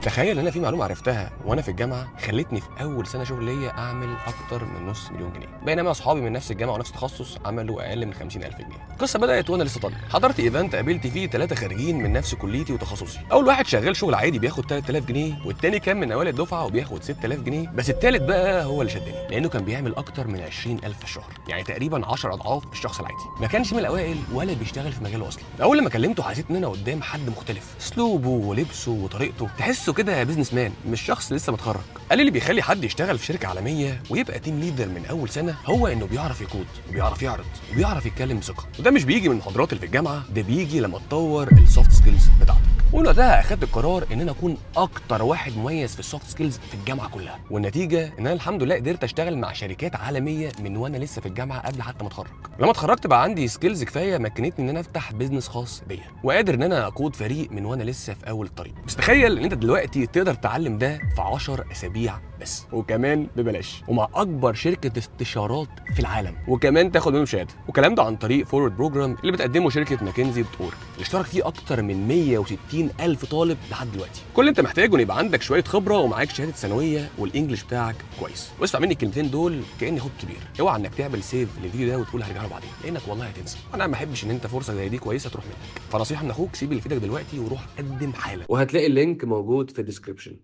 تخيل ان انا في معلومه عرفتها وانا في الجامعه خلتني في اول سنه شغل ليا اعمل اكتر من نص مليون جنيه، بينما اصحابي من نفس الجامعه ونفس التخصص عملوا اقل من 50,000 جنيه. القصه بدات وانا لسه طالب، حضرت ايفنت قابلت فيه 3 خارجين من نفس كليتي وتخصصي. اول واحد شغال شغل عادي بياخد 3000 جنيه، والتاني كان من اوائل الدفعه وبياخد 6000 جنيه، بس التالت بقى هو اللي شدني لانه كان بيعمل اكتر من 20,000 في الشهر، يعني تقريبا 10 اضعاف الشخص العادي. ما كانش من الاوائل ولا بيشتغل في مجاله اصلا. اول لما كلمته حسيت ان انا قدام حد مختلف، اسلوبه ولبسه وطريقته تحسه كده بيزنس مان مش شخص لسه متخرج. قال لي اللي بيخلي حد يشتغل في شركه عالميه ويبقى تيم ليدر من اول سنه هو انه بيعرف يكود وبيعرف يعرض وبيعرف يتكلم بثقه، وده مش بيجي من المحاضرات اللي في الجامعه، ده بيجي لما تطور السوفت سكيلز بتاعتك. ومن وقتها اخدت القرار ان انا اكون اكتر واحد مميز في السوفت سكيلز في الجامعه كلها، والنتيجه ان انا الحمد لله قدرت اشتغل مع شركات عالميه من وانا لسه في الجامعه قبل حتى ما اتخرج. لما اتخرجت بقى عندي سكيلز كفايه مكنتني ان انا افتح بيزنس خاص بيا، وقادر ان انا اقود فريق من وانا لسه في اول الطريق. بس تخيل ان انت دلوقتي تقدر تتعلم ده في 10 اسابيع بس، وكمان ببلاش، ومع اكبر شركه استشارات في العالم، وكمان تاخد منهم شهاده، والكلام ده عن طريق فورورد بروجرام اللي بتقدمه شركه ماكنزي وبتورك، اللي اشترك فيه اكتر من 160 الف طالب لحد دلوقتي. كل اللي انت محتاجه ان يبقى عندك شويه خبره ومعاك شهاده ثانويه والانجليش بتاعك كويس. واسمع مني الكلمتين دول كاني اخوك كبير، اوعى انك تعمل سيف للفيديو ده وتقول هرجع له بعدين، لانك والله هتنسى، وانا ما احبش ان انت فرصه زي دي كويسه تروح منك. فنصيحه من اخوك، سيب اللي في ايدك دلوقتي وروح قدم حالا، وهتلاقي اللينك موجود في الديسكربشن.